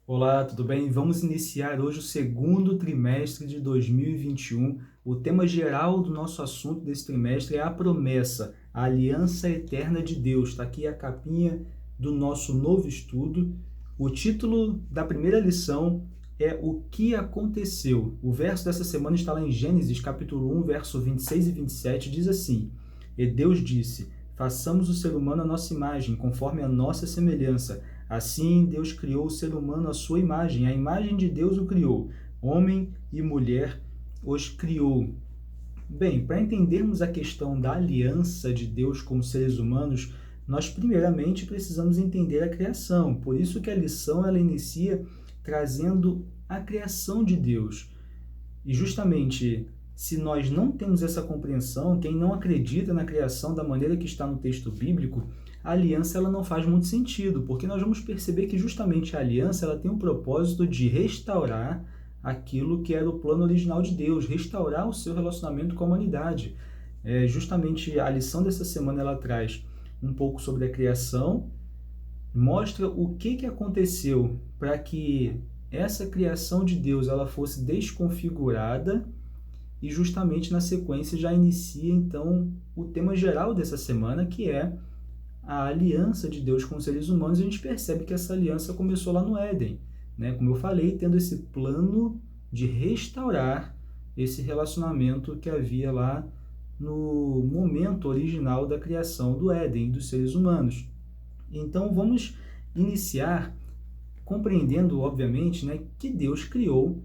Olá, tudo bem? Vamos iniciar hoje o segundo trimestre de 2021. O tema geral do nosso assunto desse trimestre é a promessa, a aliança eterna de Deus. Está aqui a capinha do nosso novo estudo. O título da primeira lição é O que aconteceu. O verso dessa semana está lá em Gênesis, capítulo 1, verso 26 e 27, diz assim: E Deus disse: Façamos o ser humano à nossa imagem, conforme a nossa semelhança. Assim, Deus criou o ser humano à sua imagem. A imagem de Deus o criou. Homem e mulher os criou. Bem, para entendermos a questão da aliança de Deus com os seres humanos, nós primeiramente precisamos entender a criação. Por isso que a lição ela inicia trazendo a criação de Deus. E justamente, se nós não temos essa compreensão, quem não acredita na criação da maneira que está no texto bíblico, a aliança ela não faz muito sentido, porque nós vamos perceber que justamente a aliança ela tem o propósito de restaurar aquilo que era o plano original de Deus, restaurar o seu relacionamento com a humanidade. Justamente a lição dessa semana ela traz um pouco sobre a criação, mostra o que aconteceu para que essa criação de Deus ela fosse desconfigurada e justamente na sequência já inicia então o tema geral dessa semana, que é a aliança de Deus com os seres humanos. A gente percebe que essa aliança começou lá no Éden, né? Como eu falei, tendo esse plano de restaurar esse relacionamento que havia lá no momento original da criação do Éden, dos seres humanos. Então vamos iniciar compreendendo, obviamente, né, que Deus criou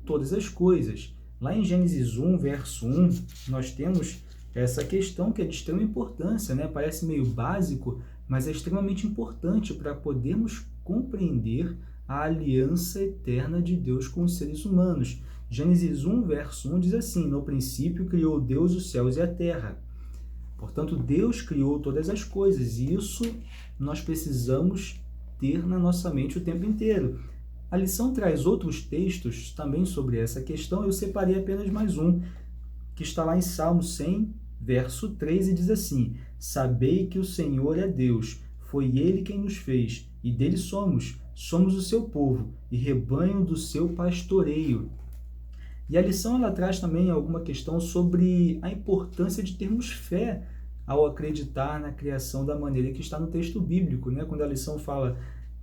todas as coisas. Lá em Gênesis 1, verso 1, nós temos essa questão que é de extrema importância, né? Parece meio básico, mas é extremamente importante para podermos compreender a aliança eterna de Deus com os seres humanos. Gênesis 1, verso 1 diz assim: No princípio criou Deus os céus e a terra. Portanto, Deus criou todas as coisas, e isso nós precisamos ter na nossa mente o tempo inteiro. A lição traz outros textos também sobre essa questão. Eu separei apenas mais um, que está lá em Salmo 100, verso 3, e diz assim: Sabei que o Senhor é Deus, foi Ele quem nos fez, e dele somos o seu povo, e rebanho do seu pastoreio. E a lição ela traz também alguma questão sobre a importância de termos fé ao acreditar na criação da maneira que está no texto bíblico, né? Quando a lição fala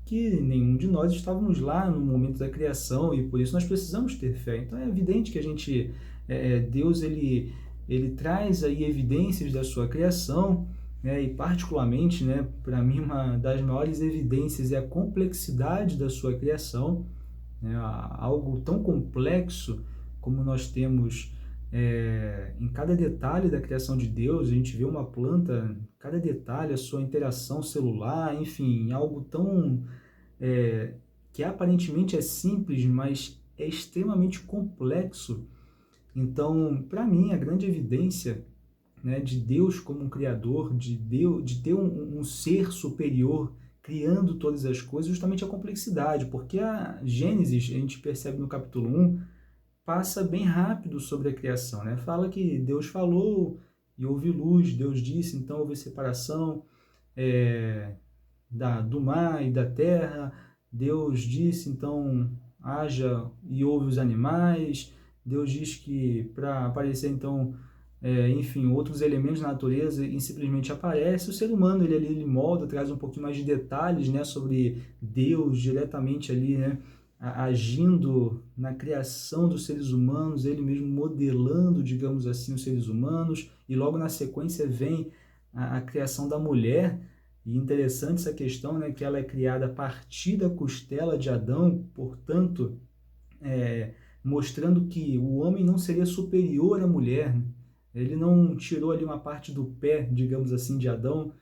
que nenhum de nós estávamos lá no momento da criação e por isso nós precisamos ter fé. Então é evidente que Deus ele traz aí evidências da sua criação, né? E particularmente, né, para mim uma das maiores evidências é a complexidade da sua criação, né? Algo tão complexo como nós temos em cada detalhe da criação de Deus. A gente vê uma planta, cada detalhe, a sua interação celular, enfim, algo tão que aparentemente é simples, mas é extremamente complexo. Então, para mim, a grande evidência, né, de Deus como um criador, de Deus, de ter um ser superior criando todas as coisas, justamente a complexidade, porque a Gênesis, a gente percebe no capítulo 1, passa bem rápido sobre a criação, né? Fala que Deus falou e houve luz, Deus disse, então houve separação do mar e da terra, Deus disse, então haja e houve os animais, Deus diz que para aparecer então, enfim, outros elementos da natureza e simplesmente aparece. O ser humano ele molda, traz um pouquinho mais de detalhes, né, sobre Deus diretamente ali, né, agindo na criação dos seres humanos, ele mesmo modelando, digamos assim, os seres humanos, e logo na sequência vem a criação da mulher. E interessante essa questão, né, que ela é criada a partir da costela de Adão, portanto, mostrando que o homem não seria superior à mulher, né? Ele não tirou ali uma parte do pé, digamos assim, de Adão,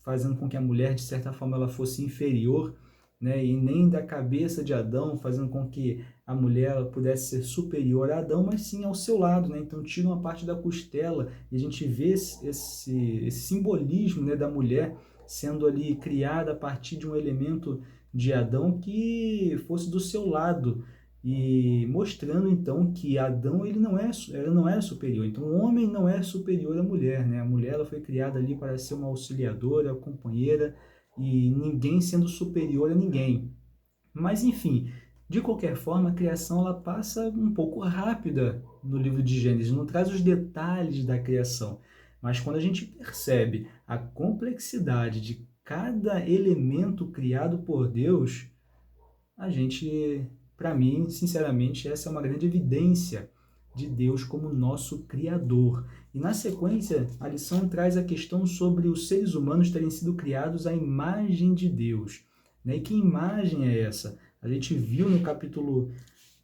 fazendo com que a mulher, de certa forma, ela fosse inferior, né? E nem da cabeça de Adão, fazendo com que a mulher ela pudesse ser superior a Adão, mas sim ao seu lado, né? Então tira uma parte da costela e a gente vê esse simbolismo, né, da mulher sendo ali criada a partir de um elemento de Adão que fosse do seu lado, e mostrando então que Adão ele não era superior. Então o homem não é superior à mulher, né? A mulher ela foi criada ali para ser uma auxiliadora, companheira, e ninguém sendo superior a ninguém. Mas, enfim, de qualquer forma, a criação ela passa um pouco rápida no livro de Gênesis, não traz os detalhes da criação. Mas quando a gente percebe a complexidade de cada elemento criado por Deus, a gente, para mim, sinceramente, essa é uma grande evidência de Deus como nosso Criador. E na sequência, a lição traz a questão sobre os seres humanos terem sido criados à imagem de Deus. Né? E que imagem é essa? A gente viu no capítulo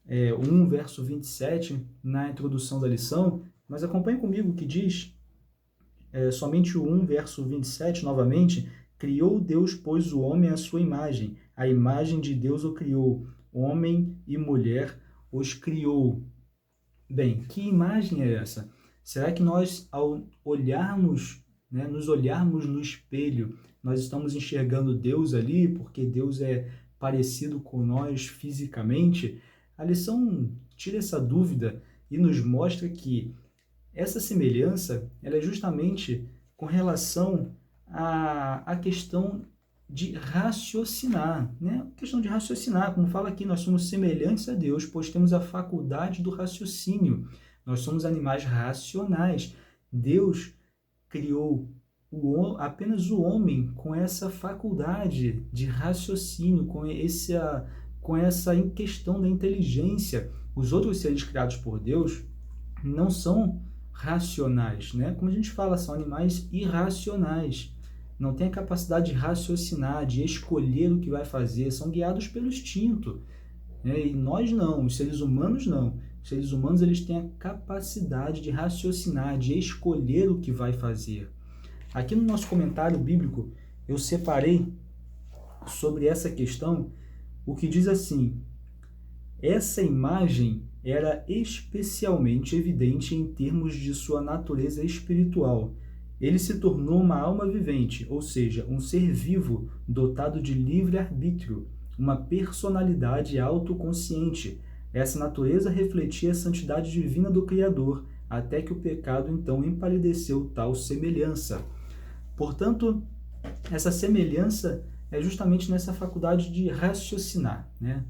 1, verso 27, na introdução da lição, mas acompanhe comigo o que diz, somente o 1, verso 27, novamente, criou Deus, pois, o homem à sua imagem. A imagem de Deus o criou. Homem e mulher os criou. Bem, que imagem é essa? Será que nós, ao olharmos, né, nos olharmos no espelho, nós estamos enxergando Deus ali, porque Deus é parecido com nós fisicamente? A lição tira essa dúvida e nos mostra que essa semelhança ela é justamente com relação à questão de raciocinar, né? A questão de raciocinar, como fala aqui, nós somos semelhantes a Deus, pois temos a faculdade do raciocínio. Nós somos animais racionais. Deus criou apenas o homem com essa faculdade de raciocínio, com essa questão da inteligência. Os outros seres criados por Deus não são racionais, né? Como a gente fala, são animais irracionais. Não têm a capacidade de raciocinar, de escolher o que vai fazer, são guiados pelo instinto. Né? E nós não, os seres humanos não. Os seres humanos eles têm a capacidade de raciocinar, de escolher o que vai fazer. Aqui no nosso comentário bíblico, eu separei sobre essa questão o que diz assim: essa imagem era especialmente evidente em termos de sua natureza espiritual. Ele se tornou uma alma vivente, ou seja, um ser vivo dotado de livre-arbítrio, uma personalidade autoconsciente. Essa natureza refletia a santidade divina do Criador, até que o pecado então empalideceu tal semelhança. Portanto, essa semelhança é justamente nessa faculdade de raciocinar, né?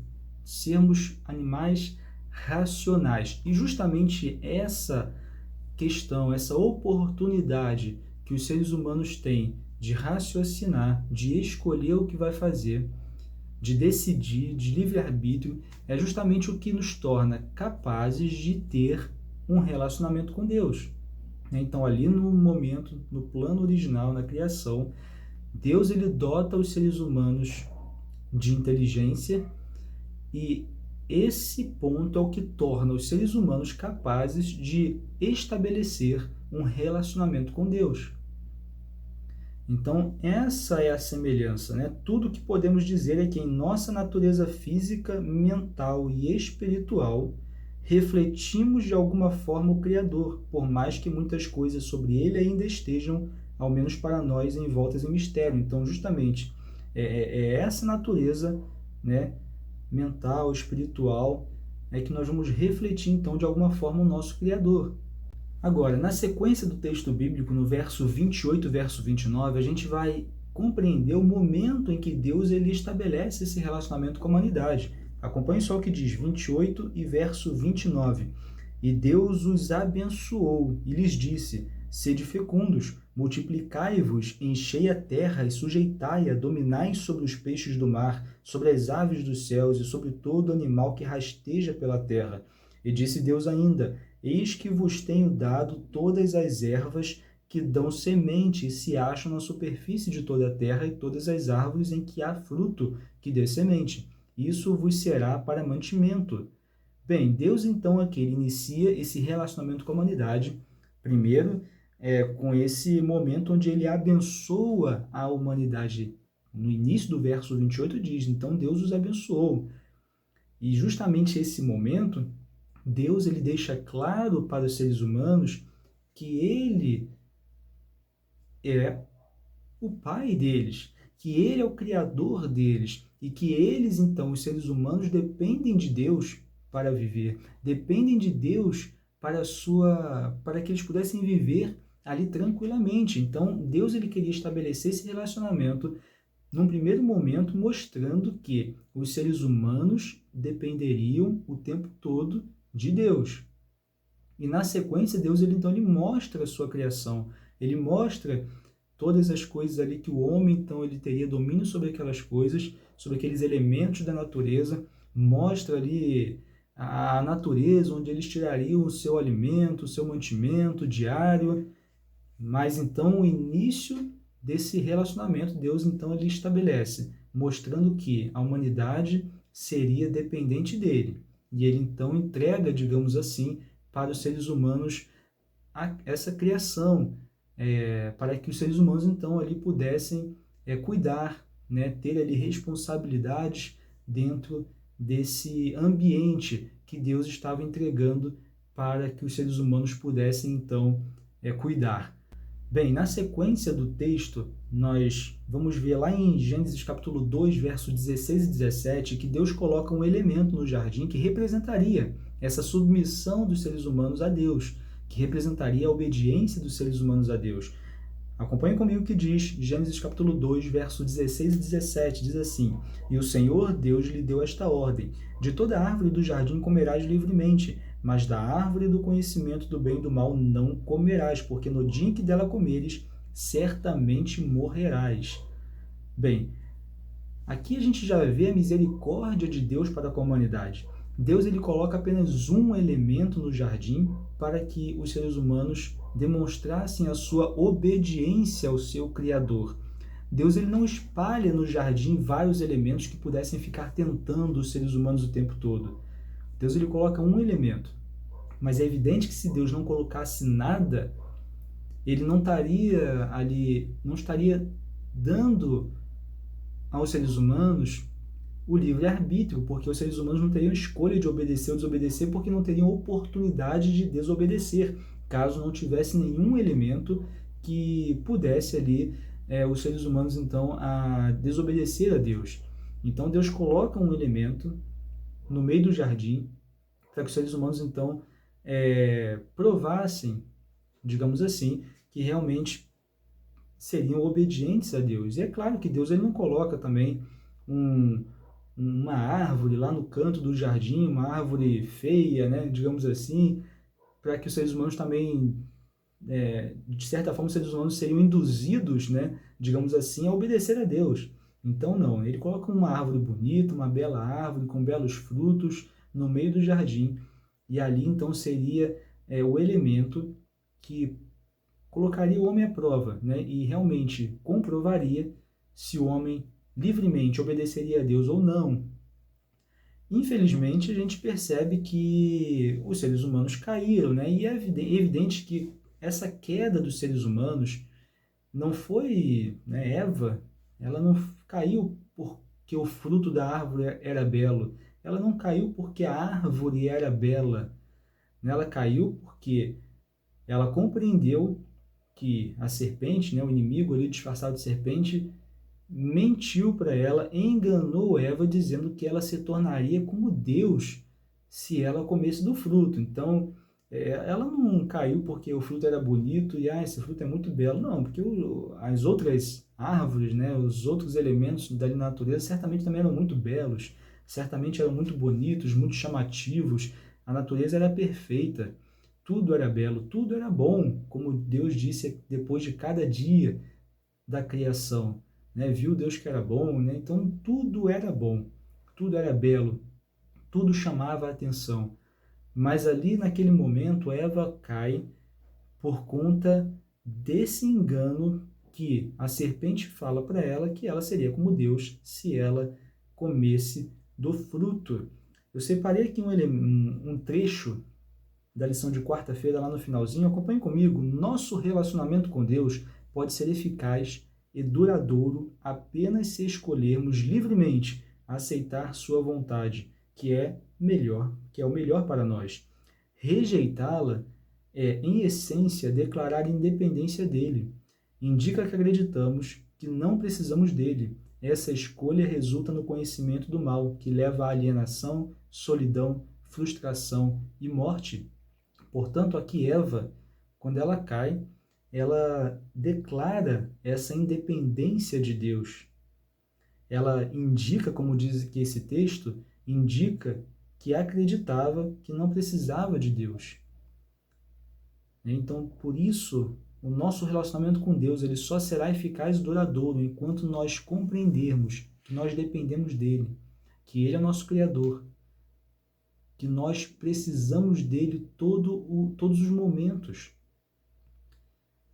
Sermos animais racionais. E justamente essa questão, essa oportunidade que os seres humanos têm de raciocinar, de escolher o que vai fazer, de decidir, de livre-arbítrio, é justamente o que nos torna capazes de ter um relacionamento com Deus. Então, ali no momento, no plano original, na criação, Deus ele dota os seres humanos de inteligência e esse ponto é o que torna os seres humanos capazes de estabelecer um relacionamento com Deus. Então, essa é a semelhança, né? Tudo que podemos dizer é que em nossa natureza física, mental e espiritual, refletimos de alguma forma o Criador, por mais que muitas coisas sobre ele ainda estejam, ao menos para nós, envoltas em mistério. Então, justamente, é essa natureza, né, mental, espiritual, é que nós vamos refletir, então, de alguma forma, o nosso Criador. Agora, na sequência do texto bíblico, no verso 28 e verso 29, a gente vai compreender o momento em que Deus ele estabelece esse relacionamento com a humanidade. Acompanhe só o que diz 28 e verso 29. E Deus os abençoou e lhes disse: sede fecundos, multiplicai-vos, enchei a terra e sujeitai-a, dominai sobre os peixes do mar, sobre as aves dos céus e sobre todo animal que rasteja pela terra. E disse Deus ainda: eis que vos tenho dado todas as ervas que dão semente e se acham na superfície de toda a terra, e todas as árvores em que há fruto que dê semente. Isso vos será para mantimento. Bem, Deus então aqui ele inicia esse relacionamento com a humanidade, primeiro com esse momento onde ele abençoa a humanidade. No início do verso 28 diz, então Deus os abençoou. E justamente esse momento, Deus ele deixa claro para os seres humanos que ele é o pai deles, que ele é o criador deles e que eles, então, os seres humanos, dependem de Deus para viver, dependem de Deus para que eles pudessem viver ali tranquilamente. Então, Deus ele queria estabelecer esse relacionamento num primeiro momento mostrando que os seres humanos dependeriam o tempo todo de Deus. E na sequência, Deus ele mostra a sua criação, ele mostra todas as coisas ali que o homem então ele teria domínio sobre aquelas coisas, sobre aqueles elementos da natureza, mostra ali a natureza onde eles tirariam o seu alimento, o seu mantimento diário, mas então o início desse relacionamento, Deus então ele estabelece, mostrando que a humanidade seria dependente dele. E ele então entrega, digamos assim, para os seres humanos essa criação, para que os seres humanos então ali pudessem cuidar, né, ter ali responsabilidades dentro desse ambiente que Deus estava entregando para que os seres humanos pudessem então cuidar. Bem, na sequência do texto, nós vamos ver lá em Gênesis capítulo 2, versos 16 e 17, que Deus coloca um elemento no jardim que representaria essa submissão dos seres humanos a Deus, que representaria a obediência dos seres humanos a Deus. Acompanhe comigo o que diz Gênesis capítulo 2, versos 16 e 17, diz assim: E o Senhor Deus lhe deu esta ordem: De toda árvore do jardim comerás livremente, mas da árvore do conhecimento do bem e do mal não comerás, porque no dia em que dela comeres, certamente morrerás. Bem, aqui a gente já vê a misericórdia de Deus para com a humanidade. Deus ele coloca apenas um elemento no jardim para que os seres humanos demonstrassem a sua obediência ao seu Criador. Deus ele não espalha no jardim vários elementos que pudessem ficar tentando os seres humanos o tempo todo. Deus ele coloca um elemento. Mas é evidente que se Deus não colocasse nada, ele não estaria ali, não estaria dando aos seres humanos o livre-arbítrio, porque os seres humanos não teriam escolha de obedecer ou desobedecer, porque não teriam oportunidade de desobedecer, caso não tivesse nenhum elemento que pudesse ali os seres humanos então a desobedecer a Deus. Então Deus coloca um elemento no meio do jardim para que os seres humanos então provassem, digamos assim, que realmente seriam obedientes a Deus. E é claro que Deus ele não coloca também uma árvore lá no canto do jardim, uma árvore feia, né, digamos assim, para que os seres humanos também, de certa forma, os seres humanos seriam induzidos, né, digamos assim, a obedecer a Deus. Então, não, ele coloca uma árvore bonita, uma bela árvore com belos frutos no meio do jardim, e ali então seria o elemento que colocaria o homem à prova, né, e realmente comprovaria se o homem livremente obedeceria a Deus ou não. Infelizmente, a gente percebe que os seres humanos caíram, né? E é evidente que essa queda dos seres humanos não foi, né, Eva, ela não caiu porque o fruto da árvore era belo, ela não caiu porque a árvore era bela, né? Ela caiu porque ela compreendeu que a serpente, né, o inimigo ali disfarçado de serpente, mentiu para ela, enganou Eva, dizendo que ela se tornaria como Deus se ela comesse do fruto. Então, ela não caiu porque o fruto era bonito e esse fruto é muito belo, não, porque as outras árvores, né, os outros elementos da natureza certamente também eram muito belos, certamente eram muito bonitos, muito chamativos. A natureza era perfeita, tudo era belo, tudo era bom, como Deus disse depois de cada dia da criação, né? Viu Deus que era bom, né? Então tudo era bom, tudo era belo, tudo chamava a atenção. Mas ali naquele momento Eva cai por conta desse engano que a serpente fala para ela que ela seria como Deus se ela comesse do fruto. Eu separei aqui um trecho da lição de quarta-feira lá no finalzinho. Acompanhe comigo. Nosso relacionamento com Deus pode ser eficaz e duradouro apenas se escolhermos livremente aceitar sua vontade, que é o melhor para nós. Rejeitá-la é, em essência, declarar independência dele. Indica que acreditamos que não precisamos dele. Essa escolha resulta no conhecimento do mal, que leva à alienação, solidão, frustração e morte. Portanto, aqui Eva, quando ela cai, ela declara essa independência de Deus. ela indica, como diz aqui esse texto, indica que acreditava que não precisava de Deus. Então, por isso, o nosso relacionamento com Deus ele só será eficaz e duradouro enquanto nós compreendermos que nós dependemos dele, que ele é nosso Criador, que nós precisamos dele todos os momentos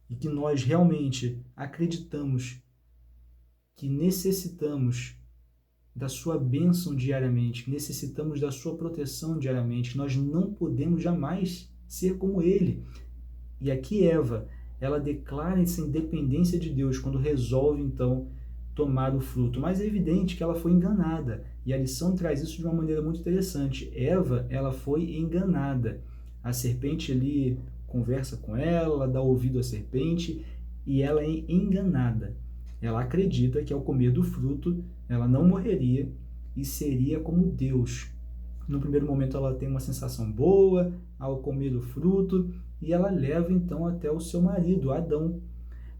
e que nós realmente acreditamos que necessitamos da sua bênção diariamente, que necessitamos da sua proteção diariamente, que nós não podemos jamais ser como ele. E aqui Eva, ela declara essa independência de Deus quando resolve, então, tomar o fruto. Mas é evidente que ela foi enganada. E a lição traz isso de uma maneira muito interessante. Eva, ela foi enganada. A serpente ali conversa com ela, dá ouvido à serpente e ela é enganada. Ela acredita que ao comer do fruto, ela não morreria e seria como Deus. No primeiro momento ela tem uma sensação boa ao comer do fruto e ela leva então até o seu marido, Adão.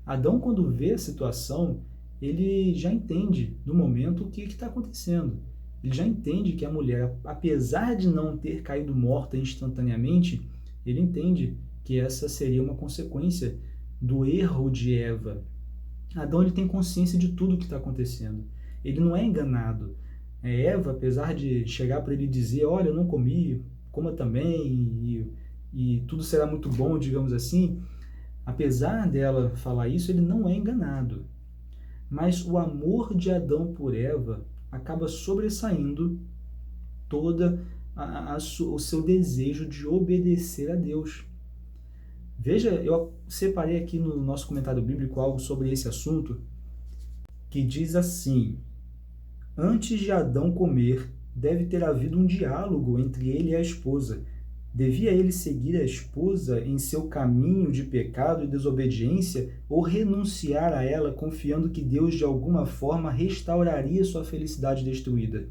Adão, quando vê a situação, ele já entende no momento o que está acontecendo. Ele já entende que a mulher, apesar de não ter caído morta instantaneamente, ele entende que essa seria uma consequência do erro de Eva. Adão ele tem consciência de tudo o que está acontecendo. Ele não é enganado. Eva, apesar de chegar para ele e dizer, olha, eu não comi, coma também, e tudo será muito bom, digamos assim, apesar dela falar isso, ele não é enganado. Mas o amor de Adão por Eva acaba sobressaindo toda o seu desejo de obedecer a Deus. Veja, eu separei aqui no nosso comentário bíblico algo sobre esse assunto, que diz assim: antes de Adão comer, deve ter havido um diálogo entre ele e a esposa. Devia ele seguir a esposa em seu caminho de pecado e desobediência ou renunciar a ela confiando que Deus de alguma forma restauraria sua felicidade destruída?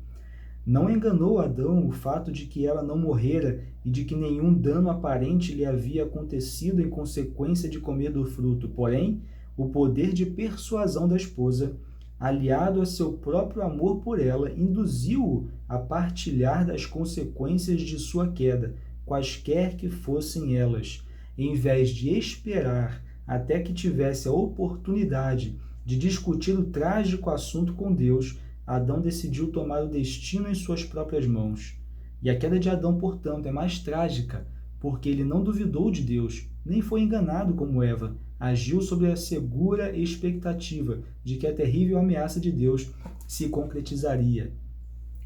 Não enganou Adão o fato de que ela não morrera e de que nenhum dano aparente lhe havia acontecido em consequência de comer do fruto. Porém, o poder de persuasão da esposa, aliado a seu próprio amor por ela, induziu-o a partilhar das consequências de sua queda, quaisquer que fossem elas, em vez de esperar até que tivesse a oportunidade de discutir o trágico assunto com Deus. Adão decidiu tomar o destino em suas próprias mãos. E a queda de Adão, portanto, é mais trágica, porque ele não duvidou de Deus, nem foi enganado como Eva, agiu sob a segura expectativa de que a terrível ameaça de Deus se concretizaria.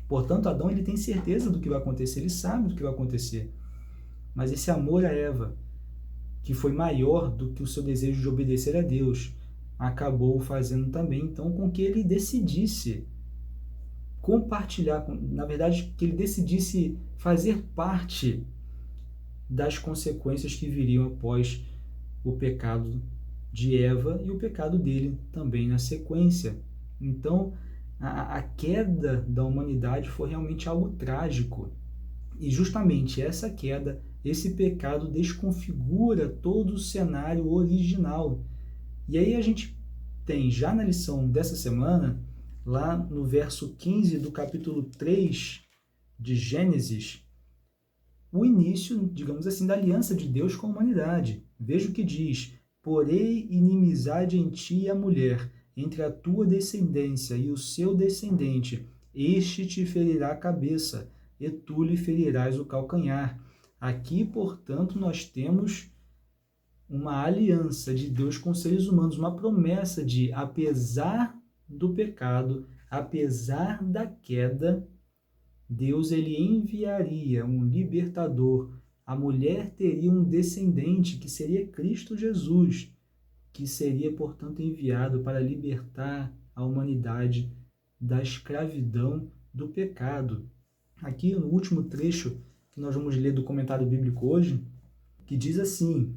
Portanto, Adão ele tem certeza do que vai acontecer, ele sabe do que vai acontecer. Mas esse amor a Eva, que foi maior do que o seu desejo de obedecer a Deus, acabou fazendo também, então, com que ele decidisse compartilhar, na verdade, que ele decidisse fazer parte das consequências que viriam após o pecado de Eva e o pecado dele também na sequência. Então, a queda da humanidade foi realmente algo trágico. E justamente essa queda, esse pecado desconfigura todo o cenário original. E aí a gente tem, já na lição dessa semana, lá no verso 15 do capítulo 3 de Gênesis, o início, digamos assim, da aliança de Deus com a humanidade. Veja o que diz: porei inimizade em ti e a mulher, entre a tua descendência e o seu descendente, este te ferirá a cabeça, e tu lhe ferirás o calcanhar. Aqui, portanto, nós temos uma aliança de Deus com os seres humanos, uma promessa de, apesar do pecado, apesar da queda, Deus ele enviaria um libertador. A mulher teria um descendente que seria Cristo Jesus, que seria, portanto, enviado para libertar a humanidade da escravidão do pecado. Aqui no último trecho que nós vamos ler do comentário bíblico hoje, que diz assim: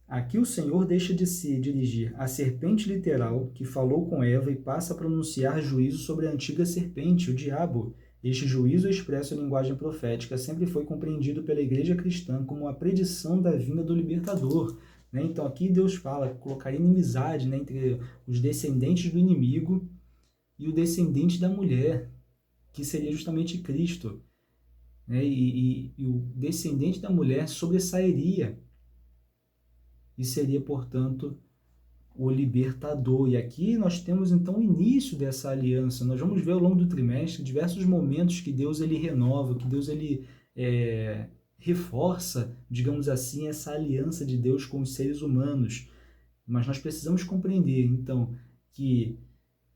aqui o Senhor deixa de se dirigir à serpente literal que falou com Eva e passa a pronunciar juízo sobre a antiga serpente, o diabo. Este juízo expresso em linguagem profética sempre foi compreendido pela igreja cristã como a predição da vinda do libertador. Então aqui Deus fala, colocaria inimizade entre os descendentes do inimigo e o descendente da mulher, que seria justamente Cristo, né? E o descendente da mulher sobressairia e seria, portanto, o libertador. E aqui nós temos então o início dessa aliança. Nós vamos ver ao longo do trimestre diversos momentos que Deus ele renova, que Deus ele reforça, digamos assim, essa aliança de Deus com os seres humanos. Mas nós precisamos compreender, então, que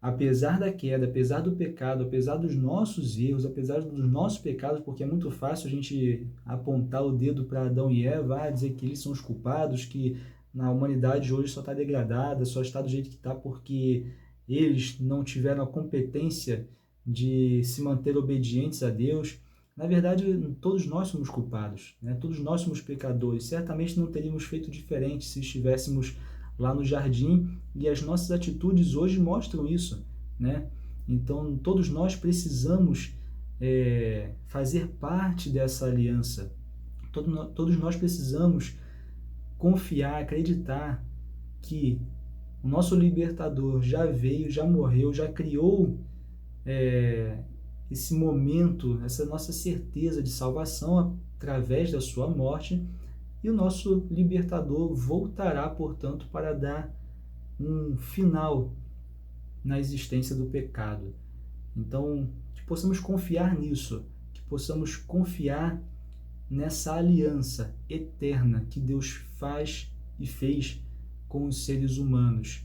apesar da queda, apesar do pecado, apesar dos nossos erros, apesar dos nossos pecados, porque é muito fácil a gente apontar o dedo para Adão e Eva, dizer que eles são os culpados, que na humanidade hoje só está degradada, só está do jeito que está porque eles não tiveram a competência de se manter obedientes a Deus. Na verdade, todos nós somos culpados, né? Todos nós somos pecadores. Certamente não teríamos feito diferente se estivéssemos lá no jardim, e as nossas atitudes hoje mostram isso, né? Então, todos nós precisamos fazer parte dessa aliança. Todos nós precisamos confiar, acreditar que o nosso libertador já veio, já morreu, já criou esse momento, essa nossa certeza de salvação através da sua morte, e o nosso libertador voltará, portanto, para dar um final na existência do pecado. Então, que possamos confiar nisso, que possamos confiar nessa aliança eterna que Deus faz e fez com os seres humanos.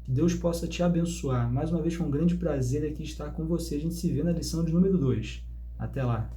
Que Deus possa te abençoar. Mais uma vez, foi um grande prazer aqui estar com você. A gente se vê na lição de número 2. Até lá!